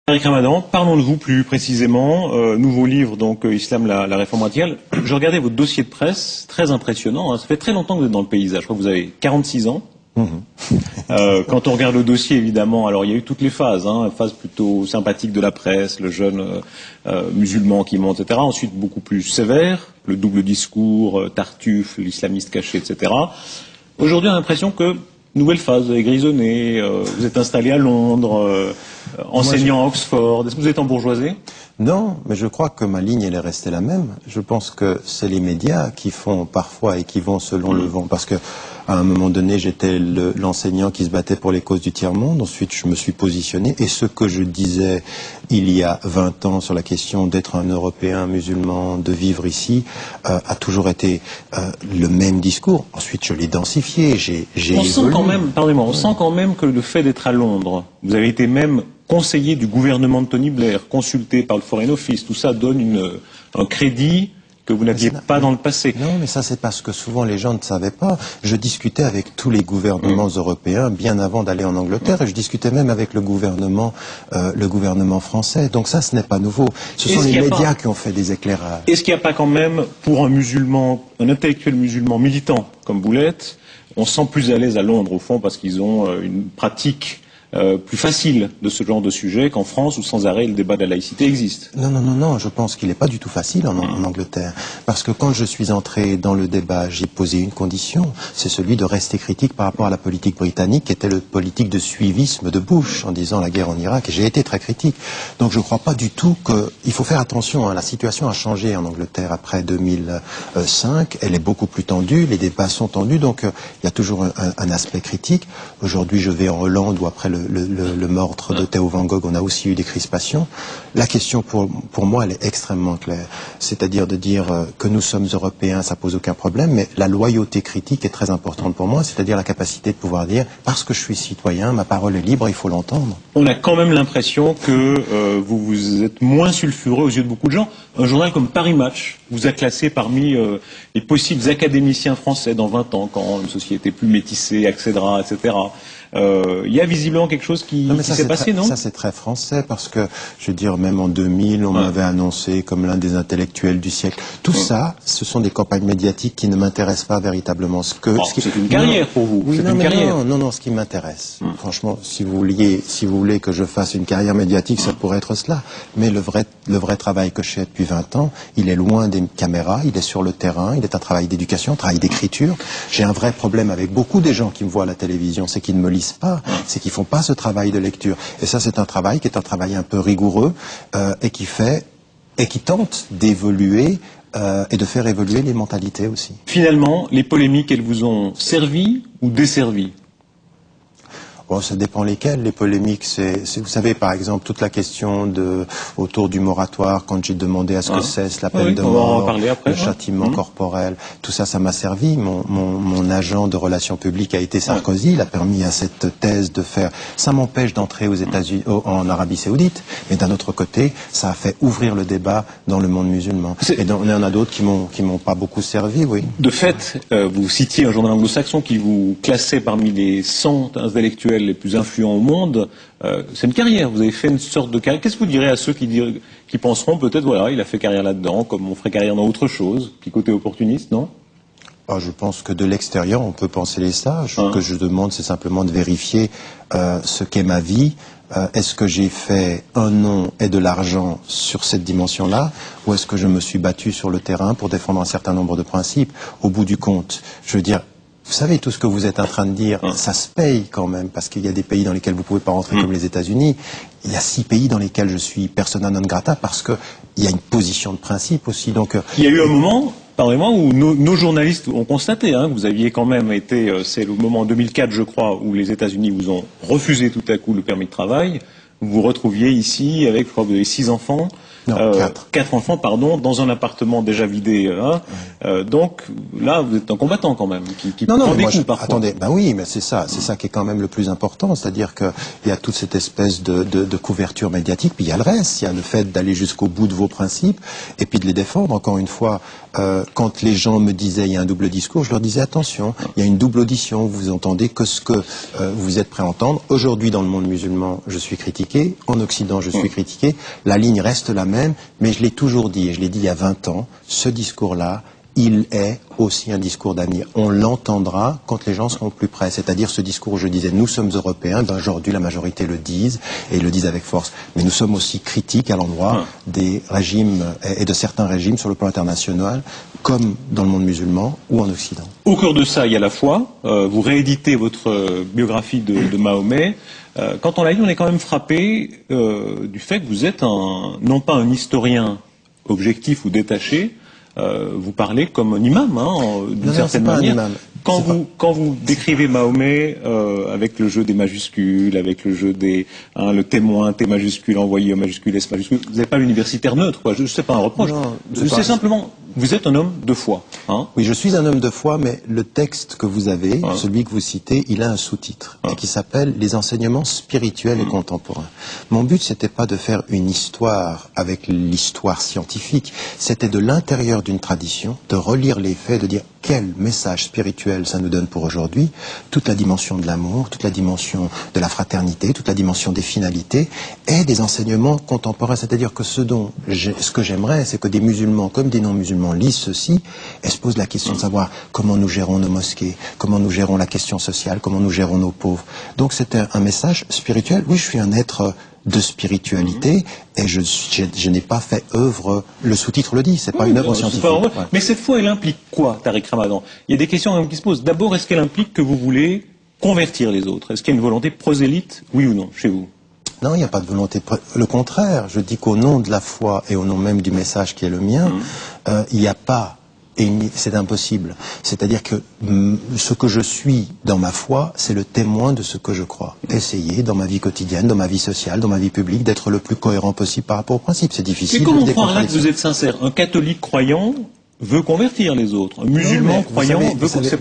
Eric Ramadan, parlons de vous plus précisément. Nouveau livre, donc Islam, la réforme radicale. Je regardais votre dossier de presse, très impressionnant. Hein. Ça fait très longtemps que vous êtes dans le paysage. Je crois que vous avez 46 ans. Quand on regarde le dossier, évidemment, alors il y a eu toutes les phases, hein, phase plutôt sympathique de la presse, le jeune musulman qui monte, etc. Ensuite, beaucoup plus sévère, le double discours, Tartuffe, l'islamiste caché, etc. Aujourd'hui, on a l'impression que nouvelle phase, vous avez grisonné, vous êtes installé à Londres, enseignant à Oxford. Est-ce que vous êtes embourgeoisé? Non, mais je crois que ma ligne, elle est restée la même. Je pense que c'est les médias qui font parfois et qui vont selon le vent. Parce que à un moment donné, j'étais l'enseignant qui se battait pour les causes du tiers-monde. Ensuite, je me suis positionné. Et ce que je disais il y a 20 ans sur la question d'être un Européen musulman, de vivre ici, a toujours été le même discours. Ensuite, je l'ai densifié, j'ai évolué. Sent quand même, pardonnez-moi, on sent quand même que le fait d'être à Londres, vous avez été même conseiller du gouvernement de Tony Blair, consulté par le Foreign Office, tout ça donne un crédit que vous n'aviez pas dans le passé. Non, mais ça c'est parce que souvent les gens ne savaient pas. Je discutais avec tous les gouvernements européens bien avant d'aller en Angleterre et je discutais même avec le gouvernement français. Donc ça, ce n'est pas nouveau. Ce sont les médias qui ont fait des éclairages. Est-ce qu'il n'y a pas quand même, pour un musulman, un intellectuel musulman militant comme vous l'êtes, on se sent plus à l'aise à Londres au fond parce qu'ils ont une pratique plus facile de ce genre de sujet qu'en France où sans arrêt le débat de la laïcité existe. Non, je pense qu'il n'est pas du tout facile en Angleterre. Parce que quand je suis entré dans le débat, j'ai posé une condition, c'est celui de rester critique par rapport à la politique britannique qui était la politique de suivisme de Bush en disant la guerre en Irak et j'ai été très critique. Donc je ne crois pas du tout il faut faire attention, hein, la situation a changé en Angleterre après 2005, elle est beaucoup plus tendue, les débats sont tendus, donc il y a toujours un aspect critique. Aujourd'hui je vais en Hollande où après le meurtre de Theo Van Gogh, on a aussi eu des crispations. La question pour moi, elle est extrêmement claire. C'est-à-dire de dire que nous sommes européens, ça pose aucun problème, mais la loyauté critique est très importante pour moi, c'est-à-dire la capacité de pouvoir dire, parce que je suis citoyen, ma parole est libre, il faut l'entendre. On a quand même l'impression que vous êtes moins sulfureux aux yeux de beaucoup de gens. Un journal comme Paris Match vous a classé parmi les possibles académiciens français dans 20 ans, quand une société plus métissée accédera, etc. Il y a visiblement quelque chose qui s'est passé, non? Ça c'est très français parce que, je veux dire, même en 2000, on m'avait annoncé comme l'un des intellectuels du siècle. Tout ça, ce sont des campagnes médiatiques qui ne m'intéressent pas véritablement. C'est une carrière pour vous. Oui, non, ce qui m'intéresse. Franchement, si vous voulez que je fasse une carrière médiatique, ça pourrait être cela. Mais le vrai travail que je fais depuis 20 ans, il est loin des caméras, il est sur le terrain, il est un travail d'éducation, un travail d'écriture. J'ai un vrai problème avec beaucoup des gens qui me voient à la télévision, c'est qu'ils ne me lisent pas, c'est qu'ils font pas ce travail de lecture. Et ça, c'est un travail qui est un travail un peu rigoureux et qui tente d'évoluer et de faire évoluer les mentalités aussi. Finalement, les polémiques, elles vous ont servi ou desservi? Bon, ça dépend lesquelles. Les polémiques, vous savez, par exemple, toute la question autour du moratoire, quand j'ai demandé à ce que cesse la peine de mort, le châtiment corporel, tout ça, ça m'a servi. Mon agent de relations publiques a été Sarkozy, il a permis à cette thèse de faire. Ça m'empêche d'entrer aux États-Unis, en Arabie Saoudite, mais d'un autre côté, ça a fait ouvrir le débat dans le monde musulman. Et il y en a d'autres qui m'ont pas beaucoup servi, oui. De fait, vous citiez un journal anglo-saxon qui vous classait parmi les 100 intellectuels les plus influents au monde. C'est une carrière, vous avez fait une sorte de carrière. Qu'est-ce que vous direz à ceux qui penseront peut-être, voilà, il a fait carrière là-dedans, comme on ferait carrière dans autre chose, petit côté opportuniste, non? Je pense que de l'extérieur, on peut penser ça. Ce que je demande, c'est simplement de vérifier ce qu'est ma vie. Est-ce que j'ai fait un nom et de l'argent sur cette dimension-là, ou est-ce que je me suis battu sur le terrain pour défendre un certain nombre de principes? Au bout du compte, je veux dire, vous savez, tout ce que vous êtes en train de dire, ça se paye quand même, parce qu'il y a des pays dans lesquels vous ne pouvez pas rentrer comme les États-Unis. Il y a 6 pays dans lesquels je suis persona non grata, parce qu'il y a une position de principe aussi. Donc, il y a eu un moment, pardonnez-moi, où nos journalistes ont constaté que vous aviez quand même été, c'est le moment en 2004, je crois, où les États-Unis vous ont refusé tout à coup le permis de travail. Vous vous retrouviez ici avec, je crois, vous avez 6 enfants. Non, 4. 4 enfants, pardon, dans un appartement déjà vidé. Donc là, vous êtes un combattant quand même, qui non, prend des moi, coups parfois. Attendez, ben oui, mais c'est ça qui est quand même le plus important, c'est-à-dire qu'il y a toute cette espèce de couverture médiatique, puis il y a le reste, il y a le fait d'aller jusqu'au bout de vos principes, et puis de les défendre. Encore une fois, quand les gens me disaient il y a un double discours, je leur disais attention, il y a une double audition, vous entendez que ce que vous êtes prêt à entendre. Aujourd'hui, dans le monde musulman, je suis critiqué, en Occident, je suis critiqué, la ligne reste la même, mais je l'ai toujours dit, et je l'ai dit il y a 20 ans, ce discours-là, il est aussi un discours d'avenir. On l'entendra quand les gens seront plus près. C'est-à-dire ce discours où je disais, nous sommes européens, ben aujourd'hui la majorité le disent, et ils le disent avec force. Mais nous sommes aussi critiques à l'endroit des régimes et de certains régimes sur le plan international, comme dans le monde musulman ou en Occident. Au cœur de ça, il y a la foi. Vous rééditez votre biographie de Mahomet. Quand on l'a lu, on est quand même frappé du fait que vous êtes non pas un historien objectif ou détaché, vous parlez comme un imam, d'une certaine manière. Quand vous décrivez Mahomet avec le jeu des majuscules, avec le jeu des le témoin, T majuscule, envoyé, majuscule, S majuscule, vous n'êtes pas l'universitaire neutre, quoi. Je sais pas un reproche. C'est simplement, vous êtes un homme de foi. Oui, je suis un homme de foi, mais le texte que vous avez, celui que vous citez, il a un sous-titre qui s'appelle Les enseignements spirituels et contemporains. Mon but, c'était pas de faire une histoire avec l'histoire scientifique, c'était de l'intérieur d'une tradition, de relire les faits, de dire quel message spirituel ça nous donne pour aujourd'hui, toute la dimension de l'amour, toute la dimension de la fraternité, toute la dimension des finalités, et des enseignements contemporains. C'est-à-dire que ce que j'aimerais, c'est que des musulmans comme des non-musulmans lisent ceci et se posent la question de savoir comment nous gérons nos mosquées, comment nous gérons la question sociale, comment nous gérons nos pauvres. Donc c'était un message spirituel. Oui, je suis un être de spiritualité et je n'ai pas fait œuvre, le sous-titre le dit, c'est pas une œuvre scientifique. Mais cette foi, elle implique quoi, Tariq Ramadan? Il y a des questions qui se posent. D'abord, est-ce qu'elle implique que vous voulez convertir les autres? Est-ce qu'il y a une volonté prosélyte, oui ou non, chez vous? Non, il n'y a pas de volonté. Le contraire, je dis qu'au nom de la foi et au nom même du message qui est le mien, il n'y a pas, et c'est impossible. C'est-à-dire que ce que je suis dans ma foi, c'est le témoin de ce que je crois. Essayer, dans ma vie quotidienne, dans ma vie sociale, dans ma vie publique, d'être le plus cohérent possible par rapport au principe. C'est difficile. Mais comment croire là que vous êtes sincère? Un catholique croyant veut convertir les autres. Un musulman croyant veut convertir.